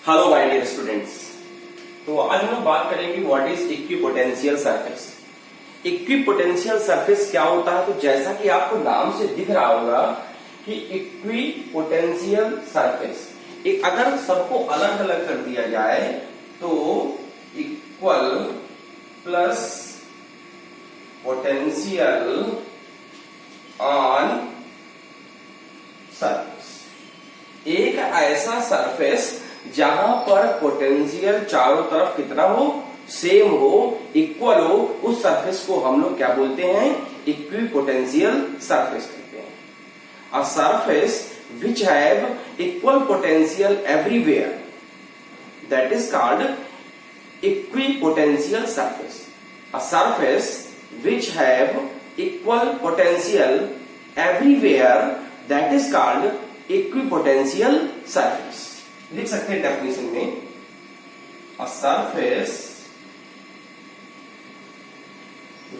Hello my dear students. तो आज हम लोग बात करेंगे what is equipotential surface. Equipotential surface क्या होता है? तो जैसा कि आपको नाम से दिख रहा होगा कि इक्विपोटेंशियल सरफेस, एक अगर सबको अलग अलग कर दिया जाए तो equal plus potential on surface, एक ऐसा सरफेस जहां पर पोटेंशियल चारों तरफ कितना हो, सेम हो, इक्वल हो, उस सरफेस को हम लोग क्या बोलते हैं? इक्विपोटेंशियल सरफेस कहते हैं। A surface which have equal potential everywhere, that is called equipotential surface. A surface which have equal potential everywhere, that is called equipotential surface. लिख सकते हैं डेफिनेशन में, a surface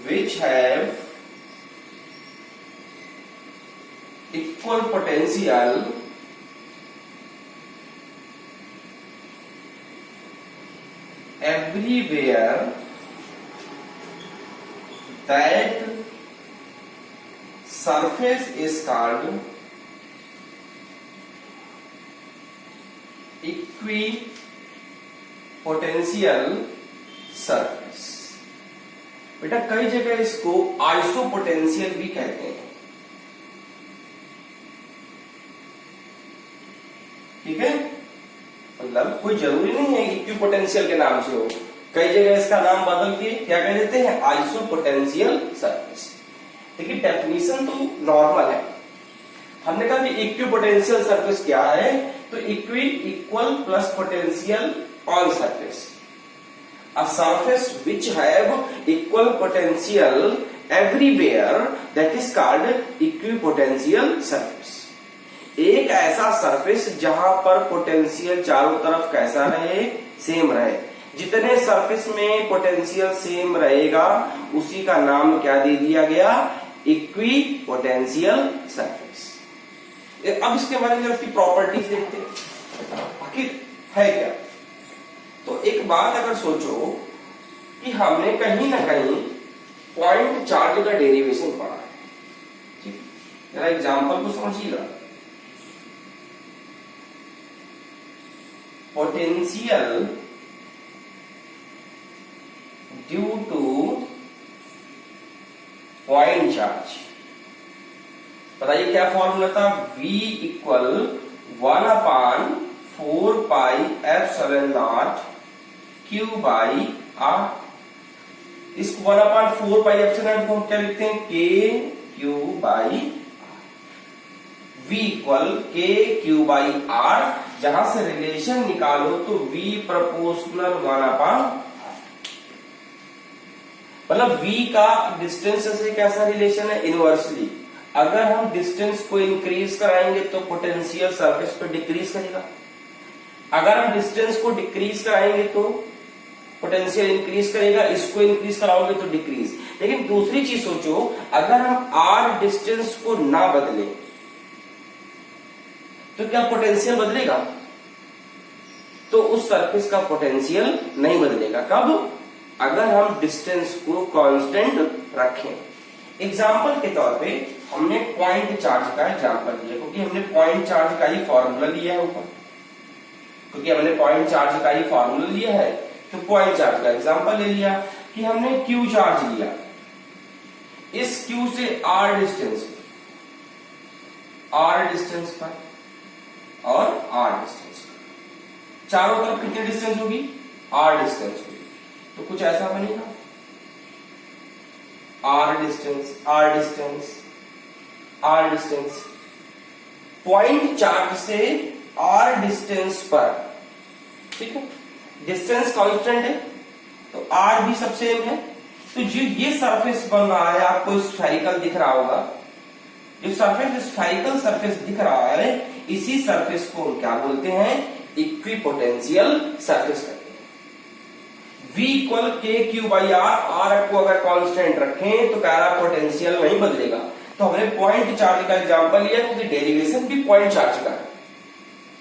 which have equal potential everywhere, that surface is called equipotential surface. बेटा कई जगह इसको आइसोपोटेंशियल भी कहते हैं, ठीक है। मतलब कोई जरूरी नहीं है इक्विपोटेंशियल के नाम से हो, कई जगह इसका नाम बदल के क्या कह देते हैं? आइसोपोटेंशियल सरफेस। देखिए डेफिनेशन तो नॉर्मल है, हमने कहा कि इक्विपोटेंशियल सरफेस क्या है? तो equal plus potential on surface, a surface which have equal potential everywhere, that is called equipotential surface. एक ऐसा सरफेस जहां पर पोटेंशियल चारों तरफ कैसा रहे? सेम रहे। जितने सरफेस में पोटेंशियल सेम रहेगा उसी का नाम क्या दे दिया गया? Equipotential surface. अब इसके बारे में इसकी प्रॉपर्टीज देखते हैं, आखिर है क्या। तो एक बात अगर सोचो कि हमने कहीं ना कहीं पॉइंट चार्ज का डेरिवेशन पढ़ा है, ठीक, जरा एग्जांपल को समझिएगा। Potential due to point charge, बताइए क्या फॉर्मूला था? V equal 1/4πε0 Q by R। इसको 1/4πε0 को हम क्या लिखते हैं? K Q by V equal K Q by R। जहां से रिलेशन निकालो तो V प्रोपोर्शनल 1/, मतलब V का डिस्टेंस से कैसा रिलेशन है? इनवर्सली। अगर हम डिस्टेंस को इंक्रीज कराएंगे तो पोटेंशियल सरफेस पे डिक्रीज करेगा, अगर हम डिस्टेंस को डिक्रीज कराएंगे तो पोटेंशियल इंक्रीज करेगा, इसको इंक्रीज कराओगे तो डिक्रीज। लेकिन दूसरी चीज सोचो, अगर हम R डिस्टेंस को ना बदले तो क्या पोटेंशियल बदलेगा? तो उस सरफेस का पोटेंशियल नहीं बदलेगा। कब? अगर हम डिस्टेंस को कांस्टेंट रखें। एग्जाम्पल के तौर पे हमने पॉइंट चार्ज का एग्जाम्पल लिया, क्योंकि हमने पॉइंट चार्ज का ही फॉर्मूला लिया है ऊपर, क्योंकि हमने पॉइंट चार्ज का ही फॉर्मूला लिया है तो पॉइंट चार्ज का एग्जाम्पल ले लिया कि हमने क्यू चार्ज लिया, इस क्यू से R डिस्टेंस पर और R डिस्टेंस पर, चारों तरफ कितनी डिस्टेंस होगी? R डिस्टेंस होगी। तो कुछ ऐसा बनेगा, R distance, R distance, R distance. Point charge से R डिस्टेंस पर, ठीक है, डिस्टेंस कांस्टेंट है तो R भी सब सेम है। तो जो ये सरफेस बन रहा है, आपको स्फेरिकल दिख रहा होगा, जो सरफेस स्फेरिकल सरफेस दिख रहा है, इसी सरफेस को क्या बोलते हैं? इक्विपोटेंशियल सरफेस कहते हैं। V equal K Q by R को अगर कांस्टेंट रखें तो क्या पोटेंशियल नहीं बदलेगा। तो हमने पॉइंट चार्ज का एग्जांपल लिया क्योंकि डेरिवेशन भी पॉइंट चार्ज का है।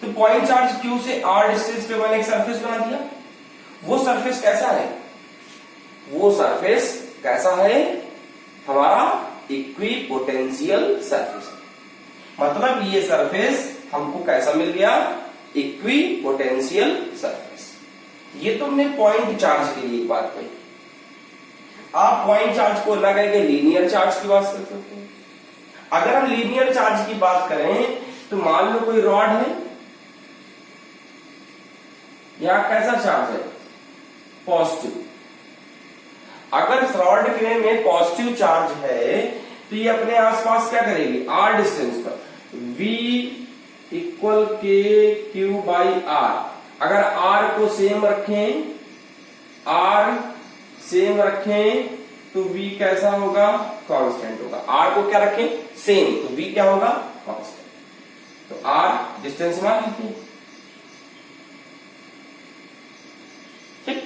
तो पॉइंट चार्ज Q से R डिस्टेंस पे मैंने एक सरफेस बना दिया। वो सरफेस कैसा है? वो सरफेस कैसा है? हमारा इक्विपोटेंशियल सरफेस है। मतलब ये सरफेस हमको कैसा मिल गया? Equipotential surface. ये तो हमने पॉइंट चार्ज के लिए एक बात कही। आप पॉइंट चार्ज को ना करके लीनियर चार्ज की बात कर सकते हैं। अगर हम लीनियर चार्ज की बात करें तो मान लो कोई रॉड है, यहां कैसा चार्ज है? पॉजिटिव। अगर रॉड के में पॉजिटिव चार्ज है तो ये अपने आसपास क्या करेगी? R डिस्टेंस पर V इक्वल के क्यू बाई R। अगर R को सेम रखें, R सेम रखें तो V कैसा होगा? कांस्टेंट होगा। R को क्या रखें? सेम, तो V क्या होगा? कांस्टेंट। तो R डिस्टेंस मान लीजिए। ठीक,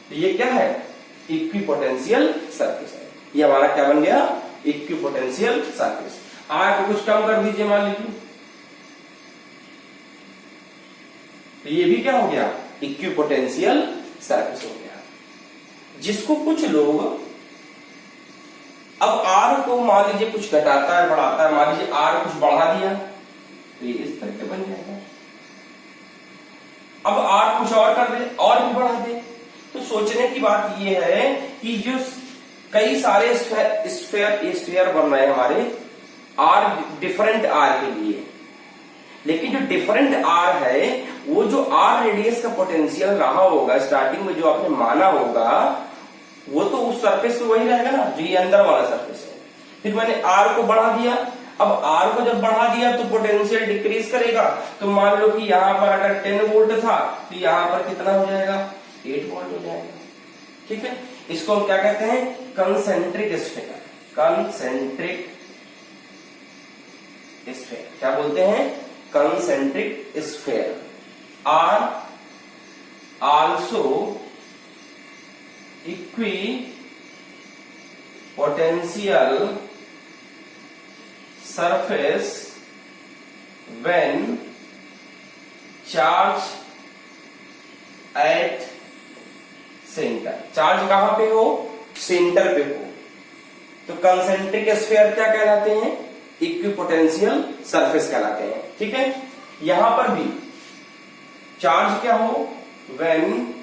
तो ये क्या है? इक्विपोटेंशियल सरफेस है। ये हमारा क्या बन गया? Equipotential surface. R को कुछ कम कर दीजिए मान लीजिए, तो ये भी क्या हो गया? इक्विपोटेंशियल सरफेस हो गया। जिसको कुछ लोग अब R को मान लीजिए कुछ घटाता है, बढ़ाता है, मान लीजिए R कुछ बढ़ा दिया तो ये इस तरह के बन जाएगा। अब R कुछ और कर दे और भी बढ़ा दे, तो सोचने की बात ये है कि जो कई सारे स्फीयर बन रहे हैं हमारे R डिफरेंट R के लिए, लेकिन जो डिफरेंट R है वो जो R रेडियस का पोटेंशियल रहा होगा स्टार्टिंग में जो आपने माना होगा वो तो उस सरफेस पे वही रहेगा ना जो ये अंदर वाला सरफेस है। फिर मैंने R को बढ़ा दिया। अब R को जब बढ़ा दिया तो पोटेंशियल डिक्रीज करेगा। तो मान लो कि यहां पर अगर 10 वोल्ट था तो यहां पर कितना हो जाएगा? 8 वोल्ट हो जाएगा। ठीक है, इसको हम क्या कहते हैं? Concentric sphere. कंसेंट्रिक स्फीयर क्या बोलते हैं? Concentric sphere are also equipotential surface when charge at centre. Charge कहां पे हो? सेंटर पे हो। तो कंसेंट्रिक स्फीयर क्या कहलाते हैं? इक्विपोटेंशियल सरफेस कहलाते हैं। ठीक है, यहां पर भी चार्ज क्या हो? When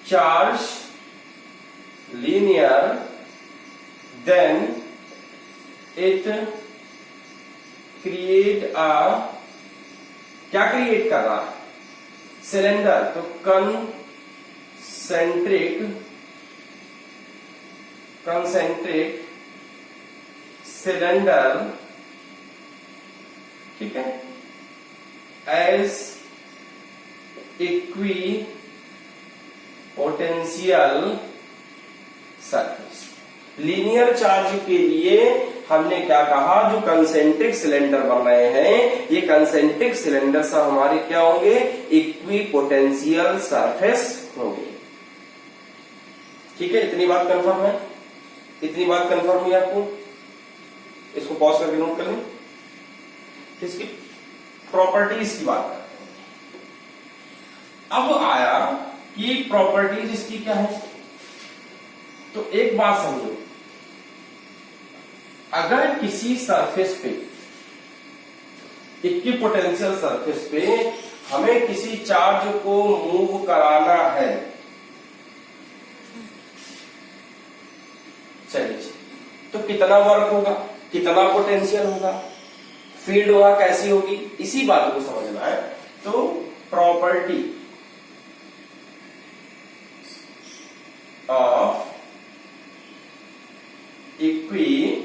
charge linear then it create a, क्या क्रिएट कर रहा है? सिलेंडर। तो कंसेंट्रिक सिलेंडर, ठीक है, as equipotential surface. Linear charge के लिए हमने क्या कहा? जो कंसेंट्रिक सिलेंडर बन रहे हैं ये कंसेंट्रिक सिलेंडर सब हमारे क्या होंगे? इक्विपोटेंशियल सरफेस होंगे। ठीक है, इतनी बात कंफर्म है? इतनी बात कंफर्म हुई आपको? इसको पॉज करके नोट कर लें। इसकी प्रॉपर्टीज की बात करते हैं। अब आया कि प्रॉपर्टीज इसकी क्या है, तो एक बात समझो, अगर किसी सरफेस पे इक्विपोटेंशियल सरफेस पे हमें किसी चार्ज को मूव कराना है, चलिए, तो कितना वर्क होगा? कितना पोटेंशियल होगा? फील्ड होगा कैसी होगी? इसी बात को समझना है। तो प्रॉपर्टी ऑफ इक्विपोटेंशियल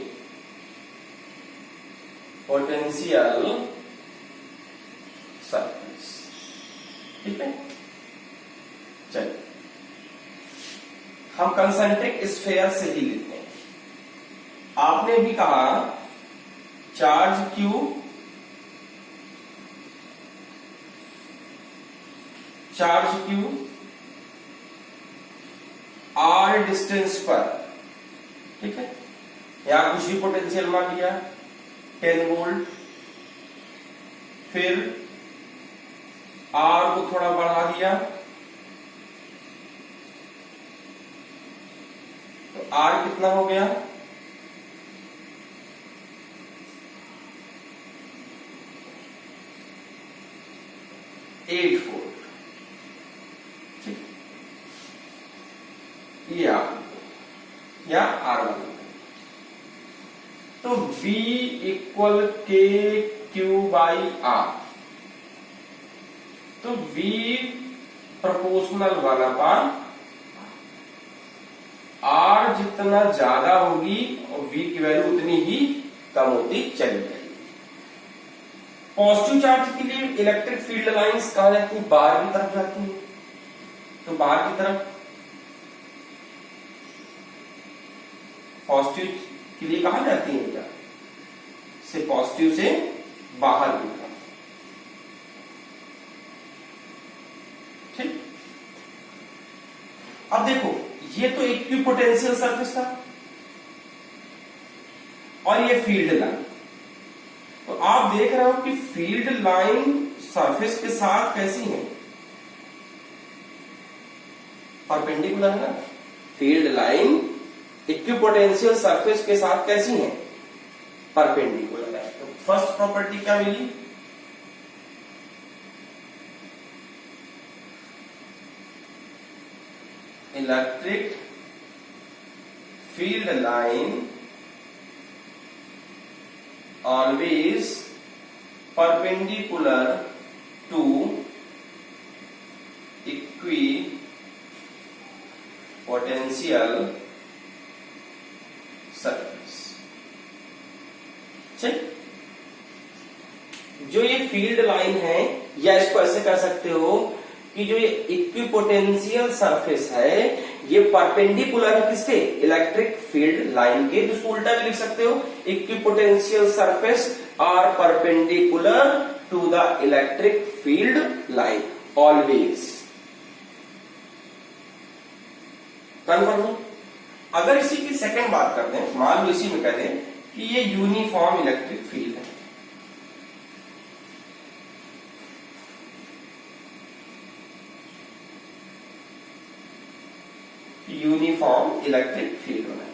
सरफेस। ठीक है, चलिए हम कंसेंट्रिक स्फीयर से ही लेते हैं। आपने भी कहा चार्ज Q R डिस्टेंस पर, ठीक है, यहां कुछ भी पोटेंशियल मान लिया 10 वोल्ट, फिर आर को थोड़ा बढ़ा दिया तो आर कितना हो गया, 8 वोल्ट। ठीक, ये या R1। तो V इक्वल के क्यू बाई आर, तो V प्रोपोर्शनल 1/, R जितना ज्यादा होगी और V की वैल्यू उतनी ही कम होती चली जाएगी। पॉजिटिव चार्ज के लिए इलेक्ट्रिक फील्ड लाइंस कहां जाती है, बाहर की तरफ जाती है, तो बाहर की तरफ पॉजिटिव के लिए कहां जाती है बेटा, से पॉजिटिव से बाहर की तरफ। ठीक, अब देखो ये तो इक्विपोटेंशियल सरफेस था और ये फील्ड लाइन, तो आप देख रहे हो कि फील्ड लाइन सरफेस के साथ कैसी है, परपेंडिकुलर है ना। फील्ड लाइन इक्विपोटेंशियल सरफेस के साथ कैसी है, परपेंडिकुलर है। तो फर्स्ट प्रॉपर्टी क्या मिली, electric field line always perpendicular to equipotential surface। ठीक, जो ये फील्ड लाइन है, या इसको ऐसे कर सकते हो कि जो ये इक्विपोटेंशियल सरफेस है ये परपेंडिकुलर है किसके, इलेक्ट्रिक फील्ड लाइन के। तो इसको उल्टा भी लिख सकते हो, equipotential surface are perpendicular to the electric field line always. Confirm है। अगर इसी की सेकंड बात करते हैं, मान लो इसी में कहते हैं कि ये यूनिफॉर्म इलेक्ट्रिक फील्ड है, यूनिफॉर्म इलेक्ट्रिक फील्ड होना है।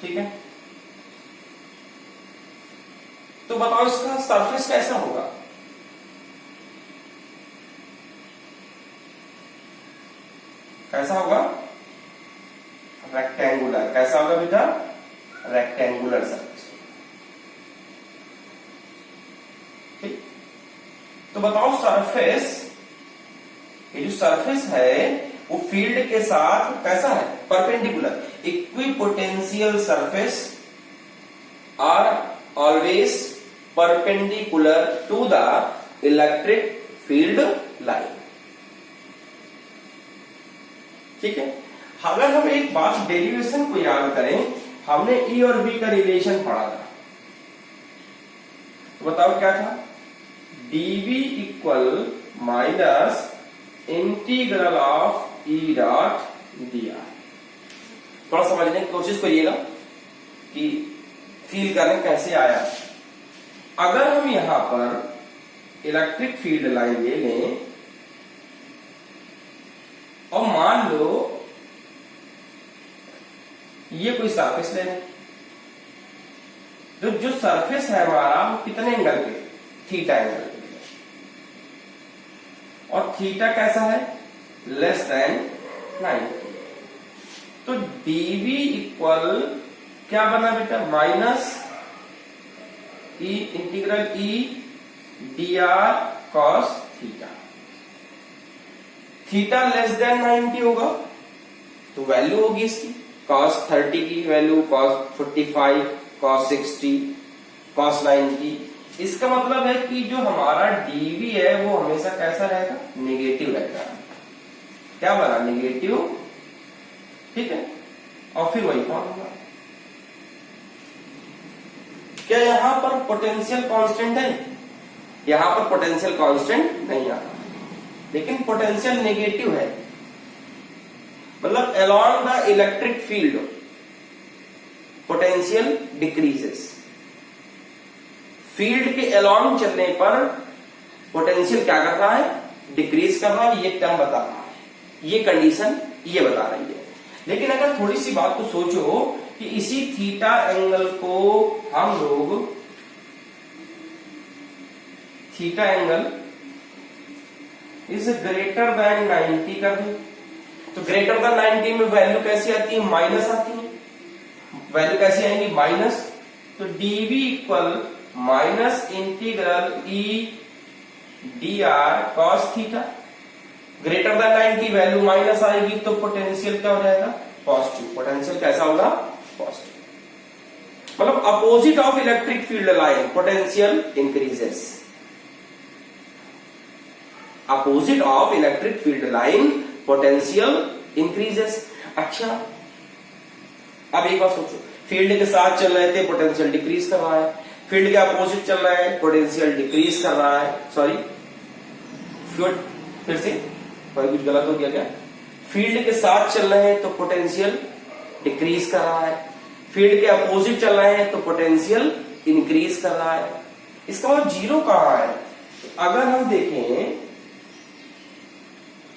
ठीक है, तो बताओ इसका सरफेस कैसा होगा, कैसा होगा, रेक्टेंगुलर। कैसा होगा बेटा, रेक्टेंगुलर सरफेस। ठीक, तो बताओ सरफेस, ये जो सरफेस है वो फील्ड के साथ कैसा है, perpendicular. Equipotential surface are always perpendicular to the electric field line. ठीक है, अगर हम एक बात डेरिवेशन को याद करें, हमने ई और बी का रिलेशन पढ़ा था, तो बताओ क्या था, D V equal minus integral of E dot D R. थोड़ा समझने की कोशिश करिएगा कि फील करने कैसे आया। अगर हम यहां पर इलेक्ट्रिक फील्ड लाइन ले लें और मान लो ये कोई सरफेस ले लें, तो जो सरफेस है हमारा वो कितने एंगल पे, थीटा एंगल पे, और थीटा कैसा है, लेस देन 90। तो dv इक्वल क्या बना बेटा, minus E integral E D R cos theta. Theta less than 90 होगा तो वैल्यू होगी इसकी cos 30 की वैल्यू cos 45, cos 60, cos 90। इसका मतलब है कि जो हमारा dv है वो हमेशा कैसा रहेगा, नेगेटिव रहेगा। क्या बना, नेगेटिव। ठीक है, और फिर वही फॉर्मूला। क्या यहां पर पोटेंशियल कांस्टेंट है, यहां पर पोटेंशियल कांस्टेंट नहीं आता, लेकिन पोटेंशियल नेगेटिव है। मतलब along the electric field potential decreases, field के अलोंग चलने पर पोटेंशियल क्या कर रहा है, डिक्रीज कर रहा है, ये टर्म बता रहा है, ये कंडीशन ये बता रही है। लेकिन अगर थोड़ी सी बात को सोचो कि इसी थीटा एंगल को हम लोग theta angle is greater than 90 कर दें, तो ग्रेटर देन 90 में वैल्यू कैसी आती है, माइनस आती है। वैल्यू कैसी आएंगी, माइनस। तो dv equal minus integral E D R cos theta. Greater than 90 value minus आएगी तो पोटेंशियल क्या हो जाएगा, पॉजिटिव। पोटेंशियल कैसा होगा, पॉजिटिव। मतलब opposite of electric field line potential increases. Opposite of electric field line potential increases. अच्छा, अब एक बात सोचो, फील्ड के साथ चल रहे थे पोटेंशियल डिक्रीज कर रहा है, फील्ड के अपोजिट चल रहा है पोटेंशियल डिक्रीज कर रहा है। सॉरी, फिर से कुछ गलत हो गया क्या, फील्ड के साथ चल रहे हैं तो पोटेंशियल डिक्रीज कर रहा है, फील्ड के अपोजिट चल रहे हैं तो पोटेंशियल इंक्रीज कर रहा है। इसका मतलब जीरो कहां है, तो अगर हम देखें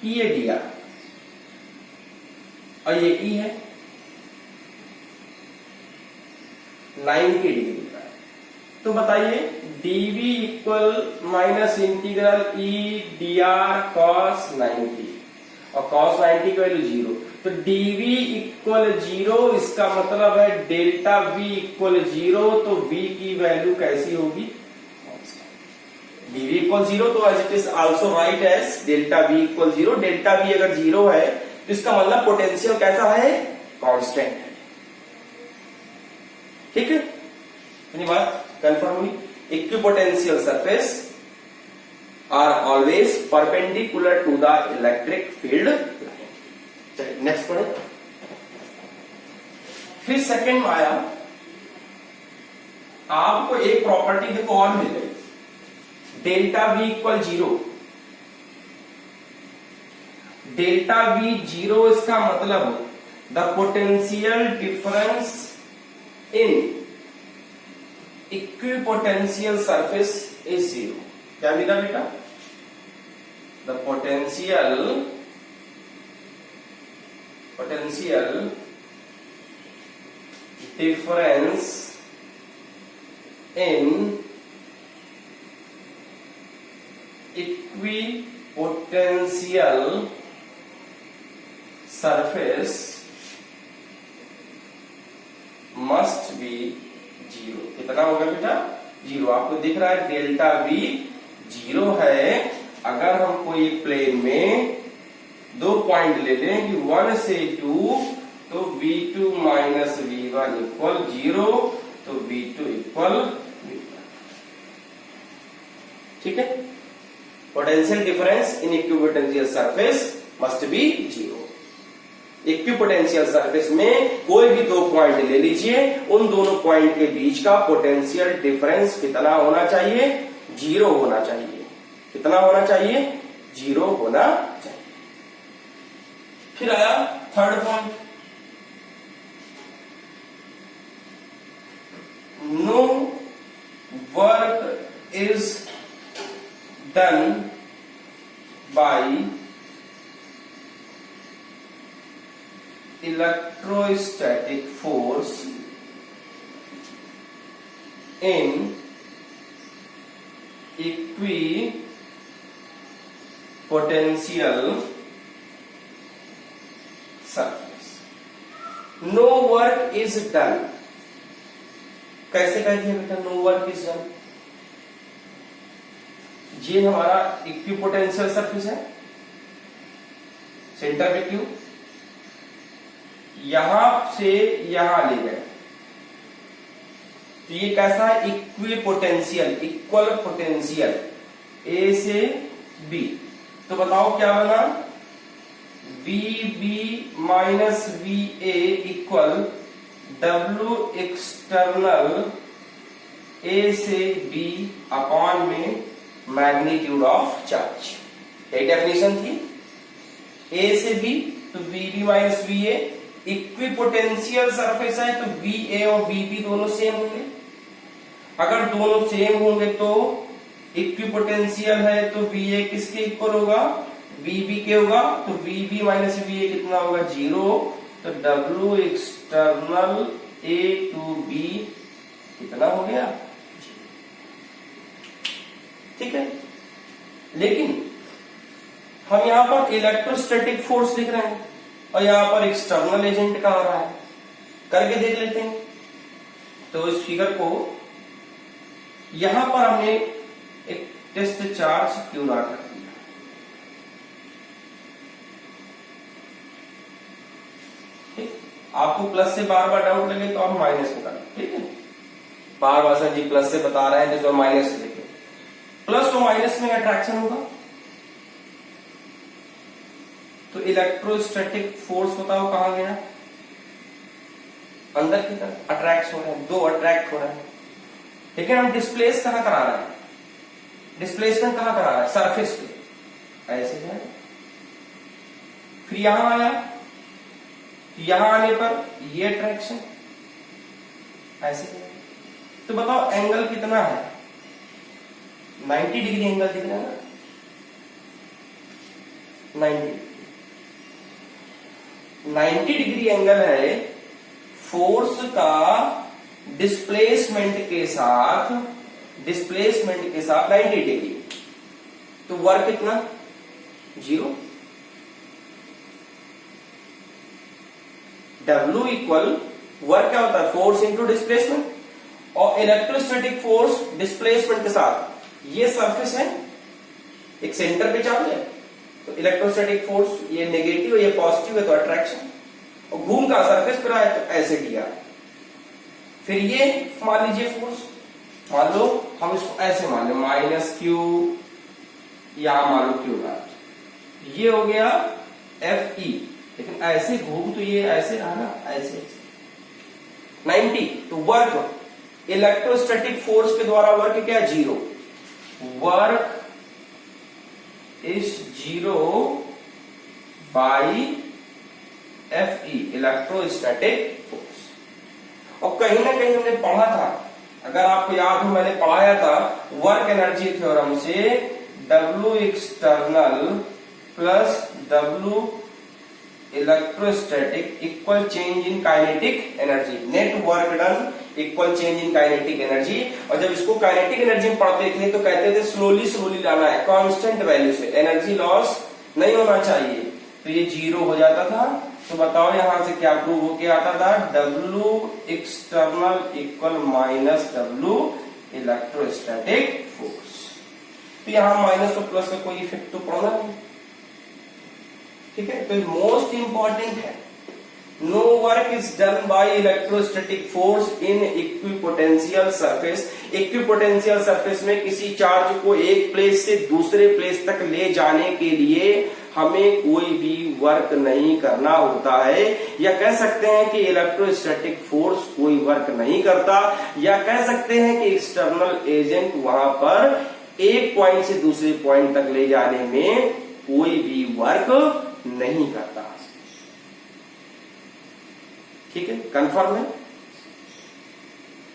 कि ये दिया और ये ई है 90 डिग्री का, तो बताइए dv equal minus integral E D R cos 90 और कॉस 90 की वैल्यू 0, तो dv इक्वल 0, इसका मतलब है डेल्टा v इक्वल 0, तो v की वैल्यू कैसी होगी, dv इक्वल 0, तो as it is also right as delta v equal 0। Delta v अगर 0 है तो इसका मतलब पोटेंशियल कैसा है, कांस्टेंट है। ठीक है, यानी बात कंफर्म हुई। Equipotential surface are always perpendicular to the electric field line. चलिए नेक्स्ट पढ़े। फिर सेकंड में आया, आपको एक प्रॉपर्टी देखो और मिल गई, delta v equal 0। Delta v 0, इसका मतलब the potential difference in equipotential surface is 0। क्या मिला बेटा, the potential difference in equipotential surface must be 0। कितना होगा बेटा, 0। आपको दिख रहा है डेल्टा v 0 है। अगर हम कोई प्लेन में दो पॉइंट ले लें कि 1 से 2, तो v2 माइनस v1 इक्वल 0, तो v2 इक्वल v1। ठीक है, potential difference in equipotential surface must be 0। Equipotential surface में कोई भी दो पॉइंट ले लीजिए, उन दोनों पॉइंट के बीच का पोटेंशियल डिफरेंस कितना होना चाहिए, 0 होना चाहिए। कितना होना चाहिए, 0 होना चाहिए। फिर आया third point, no work is done by electrostatic force in equipotential surface। No work is done। कैसे कह दिया बेटा, नो वर्क इज डन। ये हमारा इक्विपोटेंशियल सरफेस है, सेंटर में क्यों, यहां से यहां ले गए, तो ये कैसा है, इक्विपोटेंशियल, इक्वल पोटेंशियल ए से बी। तो बताओ क्या बना, VB minus VA equal W external A से B अपॉन में मैग्नीट्यूड ऑफ चार्ज। ये डेफिनेशन थी, A से B तो VB minus VA। Equipotential surface है तो VA और VB दोनों सेम होंगे। अगर दोनों सेम होंगे तो इक्विपोटेंशियल है तो VA किसके इक्वल होगा, VB के होगा, तो VB माइनस VA कितना होगा, 0। तो W external A to B कितना हो गया, ठीक है। लेकिन हम यहां पर इलेक्ट्रोस्टैटिक फोर्स लिख रहे हैं और यहां पर एक्सटर्नल एजेंट का आ रहा है, करके देख लेते हैं। तो इस फिगर को यहां पर हमने एक टेस्ट चार्ज क्यू नॉट रख दिया, ठीक। आपको प्लस से बार बार डाउट लगे तो आप माइनस में करें, ठीक है। बार बार सर जी प्लस से बता रहे हैं तो माइनस से लिखें, प्लस और माइनस में अट्रैक्शन होगा। तो इलेक्ट्रोस्टैटिक फोर्स बताओ कहां गया, अंदर की तरफ अट्रैक्ट हो रहे हैं, दो अट्रैक्ट हो रहे हैं। लेकिन हम डिस्प्लेस कहां करा रहे हैं, डिस्प्लेसमेंट कहां करा रहा है, सरफेस पे, ऐसे है। फिर यहां आया, यहां आने पर ये अट्रैक्शन ऐसे है। तो बताओ एंगल कितना है, 90 डिग्री एंगल दिख रहा है ना, 90 डिग्री एंगल है फोर्स का डिस्प्लेसमेंट के साथ 90 डिग्री। तो वर्क कितना, 0। W इक्वल वर्क क्या होता है, फोर्स इंटू डिस्प्लेसमेंट, और इलेक्ट्रोस्टैटिक फोर्स डिस्प्लेसमेंट के साथ, ये सरफेस है, एक सेंटर पे चार्ज है, तो इलेक्ट्रोस्टैटिक फोर्स ये नेगेटिव है, ये पॉजिटिव है, तो अट्रैक्शन, और घूम का सरफेस पर आए तो ऐसे दिया। फिर ये मान लीजिए फोर्स, मान लो हम इसको ऐसे मान लो माइनस क्यू, यहां मान लो क्यू नॉट, ये हो गया FE। लेकिन ऐसे घूम तो ये ऐसे रहा ना, ऐसे 90। तो वर्क इलेक्ट्रोस्टैटिक फोर्स के द्वारा वर्क क्या, 0। Work is 0 by FE, electrostatic force. और कहीं ना कहीं हमने पढ़ा था, अगर आपको याद हो मैंने पढ़ाया था वर्क एनर्जी थ्योरम से, W external plus W electrostatic equal change in kinetic energy, net work done equal change in kinetic energy. और जब इसको काइनेटिक एनर्जी में पढ़ते थे तो कहते थे स्लोली लाना है, कांस्टेंट वैल्यू से, एनर्जी लॉस नहीं होना चाहिए, तो ये 0 हो जाता था। तो बताओ यहां से क्या प्रूव होके आता था, W external equal minus W electrostatic force. तो यहां माइनस और प्लस का कोई इफेक्ट तो पड़ना नहीं, ठीक है। तो मोस्ट इंपॉर्टेंट है, no work is done by electrostatic force in equipotential surface. Equipotential surface में किसी चार्ज को एक प्लेस से दूसरे प्लेस तक ले जाने के लिए हमें कोई भी वर्क नहीं करना होता है, या कह सकते हैं कि इलेक्ट्रोस्टैटिक फोर्स कोई वर्क नहीं करता, या कह सकते हैं कि एक्सटर्नल एजेंट वहां पर एक पॉइंट से दूसरे पॉइंट तक ले जाने में कोई भी वर्क नहीं करता, ठीक है। कंफर्म है,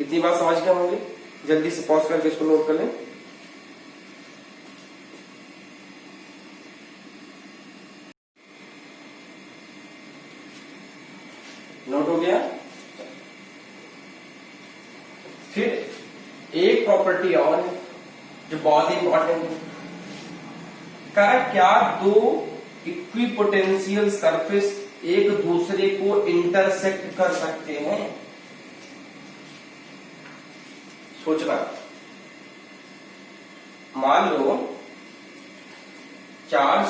इतनी बात समझ गए होंगे। जल्दी से पॉज करके इसको नोट कर लें। नोट हो गया। फिर एक प्रॉपर्टी और है जो बहुत ही इंपॉर्टेंट है, क्या दो इक्विपोटेंशियल सरफेस एक दूसरे को इंटरसेक्ट कर सकते हैं? सोचना। मान लो चार्ज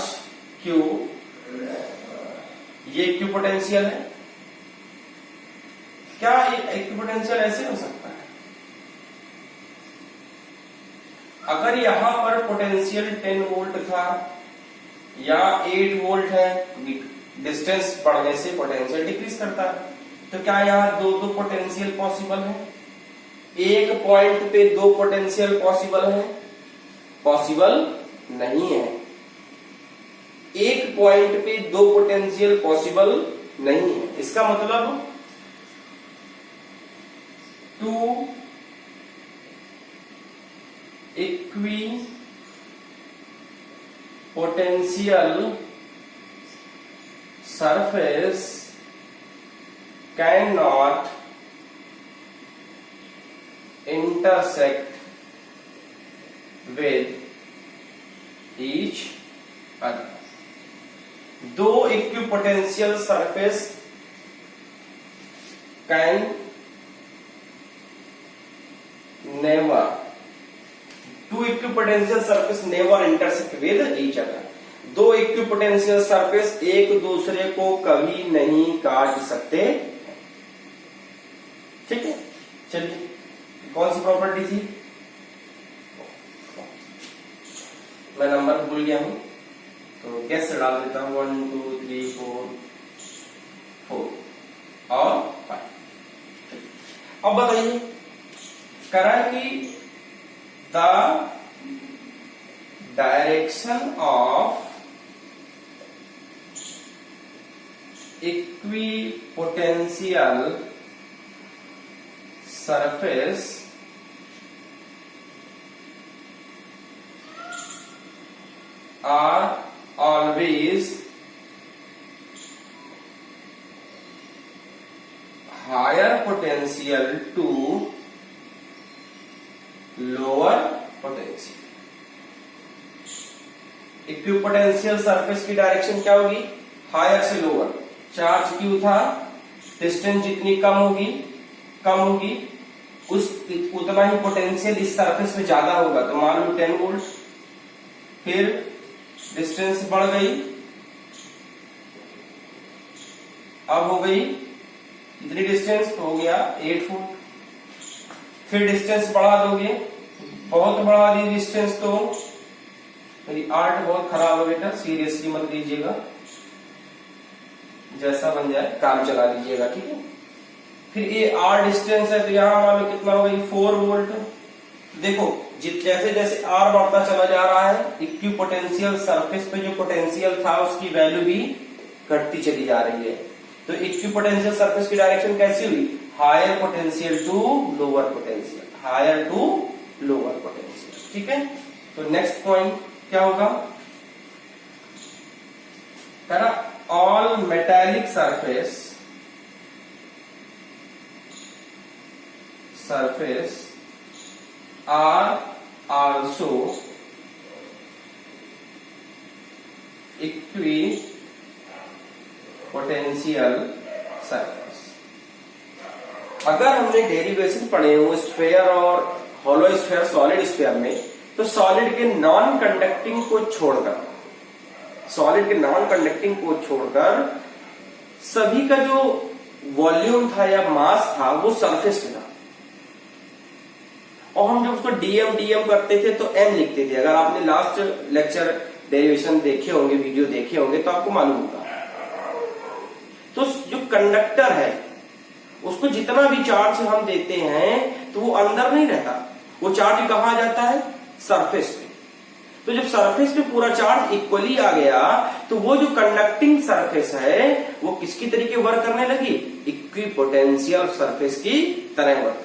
Q, ये इक्विपोटेंशियल है, क्या इक्विपोटेंशियल ऐसे हो सकता है? अगर यहां पर पोटेंशियल 10 वोल्ट था या 8 वोल्ट है, डिस्टेंस बढ़ने से पोटेंशियल डिक्रीज करता है, तो क्या यहाँ दो पोटेंशियल पॉसिबल है? एक पॉइंट पे दो पोटेंशियल पॉसिबल है? पॉसिबल नहीं है। एक पॉइंट पे दो पोटेंशियल पॉसिबल नहीं है। इसका मतलब 2 equipotential surface can not intersect with each other. दो equipotential surface can never two equipotential surface never intersect with each other. दो इक्विपोटेंशियल सरफेस एक दूसरे को कभी नहीं काट सकते. ठीक है, चलिए कौन सी प्रॉपर्टी थी, मैं नंबर भूल गया हूं तो गैस से डाल देता हूं. 1 2 3 4 और 5. अब बताइए करा कि the direction of equipotential surface are always higher potential to lower potential. Equipotential surface की डायरेक्शन क्या होगी, हायर से लोअर. चार्ज क्यू था, डिस्टेंस जितनी कम होगी उस उतना ही पोटेंशियल इस सरफेस में ज्यादा होगा. तो मान लो 10 वोल्ट, फिर डिस्टेंस बढ़ गई, अब हो गई इतनी डिस्टेंस तो हो गया 8 फुट. फिर डिस्टेंस बढ़ा दोगे, बहुत बढ़ा दी डिस्टेंस तो मेरी आर्ट बहुत खराब है बेटा, सीरियसली मत लीजिएगा, जैसा बन जाए काम चला लीजिएगा. ठीक है, फिर ये आर डिस्टेंस है तो यहां मान लो कितना हो गई 4 वोल्ट. देखो जैसे जैसे आर बढ़ता चला जा रहा है इक्विपोटेंशियल सरफेस पे जो पोटेंशियल था उसकी वैल्यू भी घटती चली जा रही है. तो इक्विपोटेंशियल सरफेस की डायरेक्शन कैसी हुई, higher potential to lower potential, higher to lower potential. ठीक है, तो नेक्स्ट पॉइंट क्या होगा, करा all metallic surface are also equipotential surface. अगर हमने डेरिवेशन पढ़े हो स्फेयर और हॉलो स्फेयर, सॉलिड स्फेयर में, तो सॉलिड के नॉन कंडक्टिंग को छोड़कर सभी का जो वॉल्यूम था या मास था वो सरफेस पे था. और हम जब उसको डीएम करते थे तो एम लिखते थे. अगर आपने लास्ट लेक्चर डेरिवेशन देखे होंगे, वीडियो देखे होंगे तो आपको मालूम होगा. तो जो कंडक्टर है उसको जितना भी चार्ज हम देते हैं तो वो अंदर नहीं रहता, वो चार्ज कहाँ जाता है, सरफेस पे. तो जब सरफेस पे पूरा चार्ज इक्वली आ गया तो वो जो कंडक्टिंग सरफेस है वो किसकी तरीके वर्क करने लगी, इक्विपोटेंशियल सरफेस की तरह वर्क.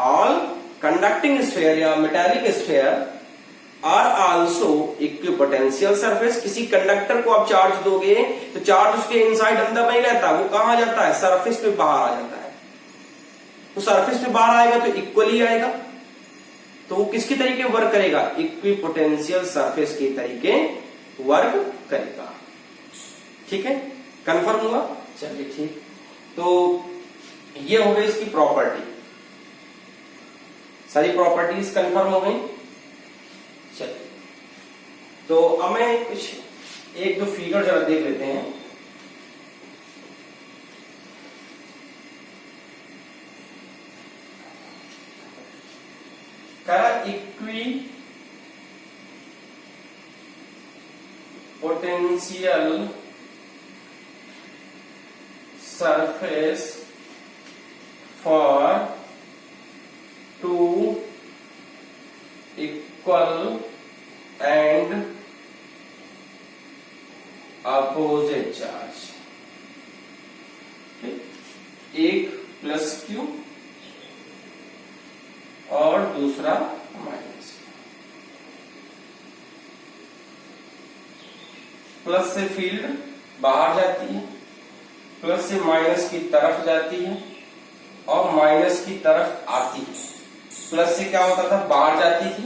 All conducting sphere या metallic sphere are also equipotential surface. किसी कंडक्टर को आप चार्ज दोगे तो चार्ज उसके इनसाइड अंदर नहीं रहता, वो कहां जाता है, सरफेस पे बाहर आ जाता है. तो सरफेस पे बाहर आएगा तो इक्वली आएगा, तो वो किसकी तरीके वर्क करेगा, इक्विपोटेंशियल सरफेस के तरीके वर्क करेगा. ठीक है, कंफर्म हुआ. चलिए ठीक, तो ये हो गई इसकी प्रॉपर्टी, सारी प्रॉपर्टीज कंफर्म हो गई. चलिए, तो अब मैं कुछ एक दो फिगर जरा देख लेते हैं. Equipotential surface for two equal and opposite charge. एक प्लस क्यू दूसरा माइनस। प्लस से फील्ड बाहर जाती है, प्लस से माइनस की तरफ जाती है और माइनस की तरफ आती है। प्लस से क्या होता था, बाहर जाती थी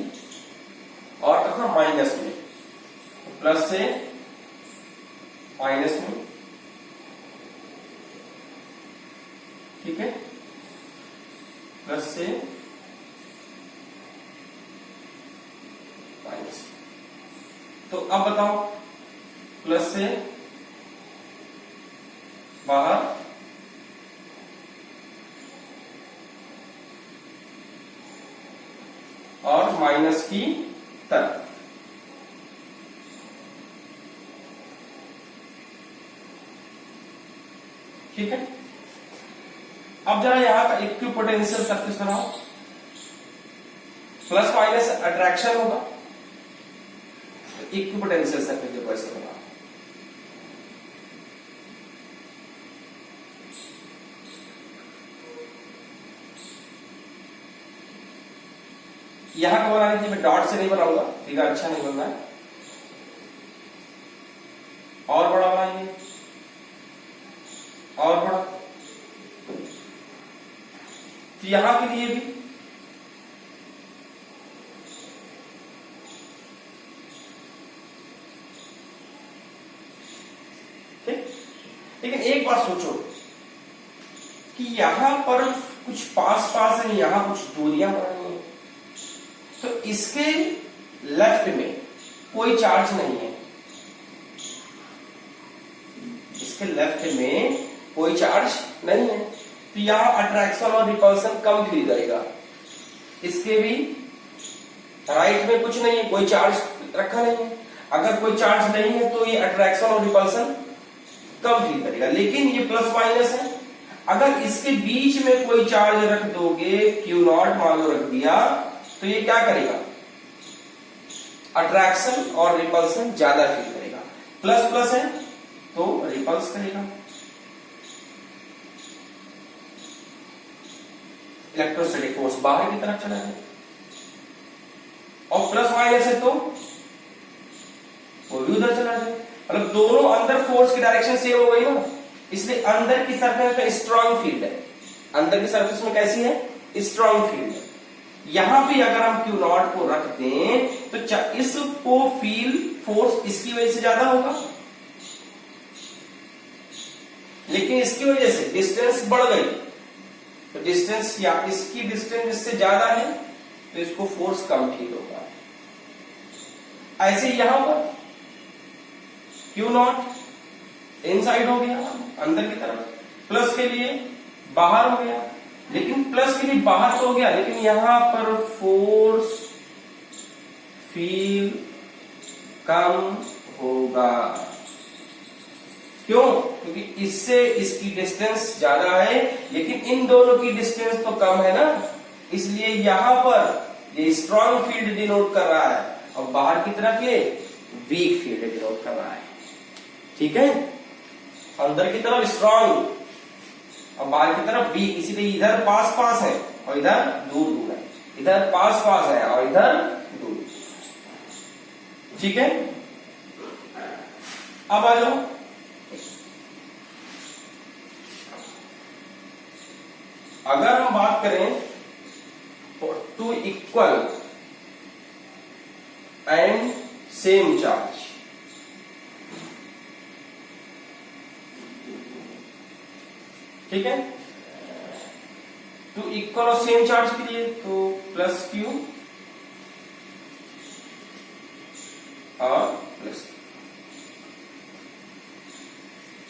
और तथा माइनस में, प्लस से माइनस में, ठीक है, प्लस से माइनस। तो अब बताओ, प्लस से बाहर और माइनस की तरफ, ठीक है। अब जरा यहां का इक्विपोटेंशियल सरफेस बनाओ। प्लस माइनस अट्रैक्शन होगा, तो इक्विपोटेंशियल सरफेस देखो ऐसे बनाओ। यहां का बनाने की मैं डॉट से नहीं बनाऊंगा, फिगर अच्छा नहीं बनना है, और बड़ा बनाएंगे, और बड़ा। तो यहां के लिए भी ठीक। लेकिन एक बात सोचो कि यहां पर कुछ पास पास है, यहां कुछ दूरियां बनानी है, तो इसके लेफ्ट में कोई चार्ज नहीं है, इसके लेफ्ट में कोई चार्ज नहीं है, तो यहां अट्रैक्शन और रिपल्सन कम फील करेगा। इसके भी राइट में कुछ नहीं है, कोई चार्ज रखा नहीं है। अगर कोई चार्ज नहीं है तो ये अट्रैक्शन और रिपल्सन कम फील करेगा। लेकिन ये प्लस माइनस है, अगर इसके बीच में कोई चार्ज रख दोगे, Q0 मान लो रख दिया, तो ये क्या करेगा, अट्रैक्शन और रिपल्सन ज्यादा फील करेगा। प्लस प्लस है तो रिपल्स करेगा। इलेक्ट्रोस्टैटिक फोर्स बाहर की तरफ चला जाए, और प्लस माइनस है तो वो भी उधर चला जाए। मतलब दोनों अंदर फोर्स की डायरेक्शन सेम हो गई ना, इसलिए अंदर की सरफेस में स्ट्रांग फील्ड है। अंदर की सरफेस में कैसी है, स्ट्रांग फील्ड है। यहां पे अगर हम Q0 को रख दें तो इसको फील फोर्स इसकी वजह से ज्यादा होगा, लेकिन इसकी वजह से डिस्टेंस बढ़ गई, तो डिस्टेंस या इसकी डिस्टेंस इससे ज्यादा है तो इसको फोर्स कम फील होगा। ऐसे यहां पर Q0 इनसाइड हो गया, अंदर की तरफ, प्लस के लिए बाहर हो गया, लेकिन प्लस के लिए बाहर तो हो गया, लेकिन यहां पर फोर्स फील कम होगा। क्यों? क्योंकि इससे इसकी डिस्टेंस ज्यादा है, लेकिन इन दोनों की डिस्टेंस तो कम है ना, इसलिए यहां पर ये स्ट्रॉन्ग फील्ड डिनोट कर रहा है और बाहर की तरफ ये वीक फील्ड डिनोट कर रहा है। ठीक है, अंदर की तरफ स्ट्रॉन्ग और बाहर की तरफ वीक, इसीलिए इधर पास पास है और इधर दूर दूर है, इधर पास पास है और इधर दूर। ठीक है, अब आ जाओ, अगर हम बात करें two equal and same charge, ठीक है, टू इक्वल और सेम चार्ज के लिए तो प्लस Q और प्लस,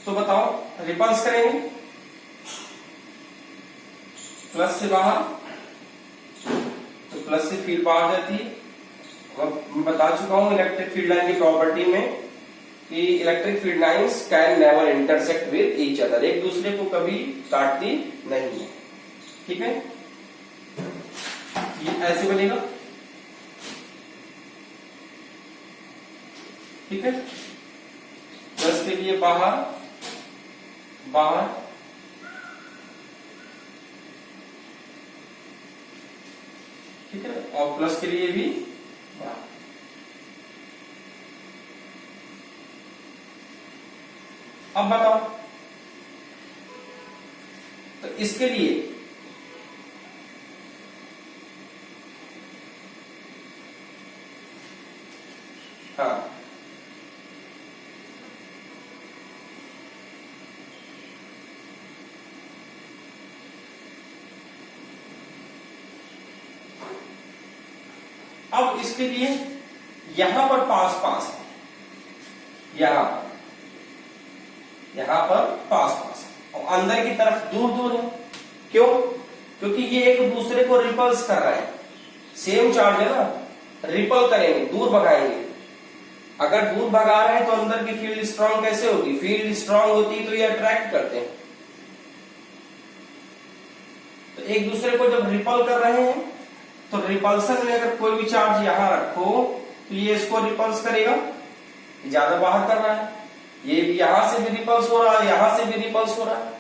तो बताओ रिपल्स करेंगे, प्लस से बाहर, तो प्लस से फील्ड बाहर जाती है। और मैं बता चुका हूं इलेक्ट्रिक फील्ड लाइन की प्रॉपर्टी में कि electric field lines can never intersect with each other, एक दूसरे को कभी काटती नहीं है। ठीक है, ये ऐसे बनेगा। ठीक है, प्लस के लिए बाहर बाहर, ठीक है, और प्लस के लिए भी अब बताओ, तो इसके लिए हाँ अब इसके लिए यहां पर पास पास है, यहां पर पास पास है और अंदर की तरफ दूर दूर है। क्यों? क्योंकि ये एक दूसरे को रिपल्स कर रहे हैं, सेम चार्ज है ना, रिपल करेंगे, दूर भगाएंगे। अगर दूर भगा रहे हैं तो अंदर की फील्ड स्ट्रांग कैसे होगी? फील्ड स्ट्रांग होती तो ये अट्रैक्ट करते हैं। तो एक दूसरे को जब रिपल कर रहे हैं तो रिपल्सन में अगर कोई भी चार्ज यहां रखो तो ये इसको रिपल्स करेगा, ज्यादा बाहर कर रहा है, ये भी यहां से भी रिपल्स हो रहा है, यहां से भी रिपल्स हो रहा है।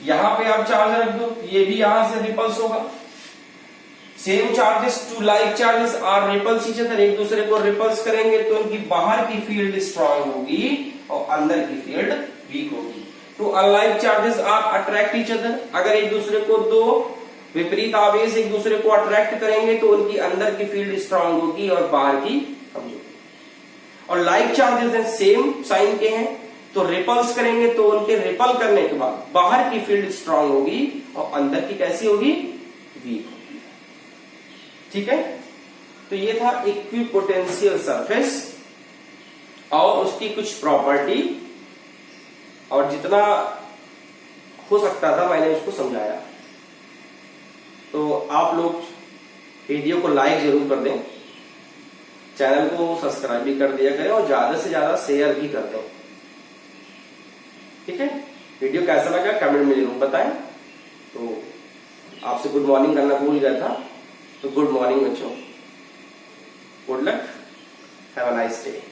यहां पे आप चार्ज रख दो, ये भी यहां से रिपल्स होगा। Same charges, two like charges are repulse each other, एक दूसरे को रिपल्स करेंगे तो उनकी बाहर की फील्ड स्ट्रांग होगी और अंदर की फील्ड वीक होगी। Two unlike charges are attract each other, अगर एक दूसरे को दो विपरीत आवेश एक दूसरे को अट्रैक्ट करेंगे तो उनकी अंदर की फील्ड स्ट्रांग होगी और बाहर की कमजोर। और लाइक चार्जेस हैं, सेम साइन के हैं, तो रिपल्स करेंगे तो उनके रिपल करने के बाद बाहर की फील्ड स्ट्रांग होगी और अंदर की कैसी होगी? वीक होगी। ठीक है, तो ये था इक्विपोटेंशियल सरफेस और उसकी कुछ प्रॉपर्टी, और जितना हो सकता था मैंने उसको समझाया। तो आप लोग वीडियो को लाइक जरूर कर दें, चैनल को सब्सक्राइब भी कर दिया करें और ज्यादा से ज्यादा शेयर भी कर दें। ठीक है, वीडियो कैसा लगा कमेंट में जरूर बताएं। तो आपसे गुड मॉर्निंग करना भूल गया था, तो गुड मॉर्निंग बच्चों, good luck, have a nice day.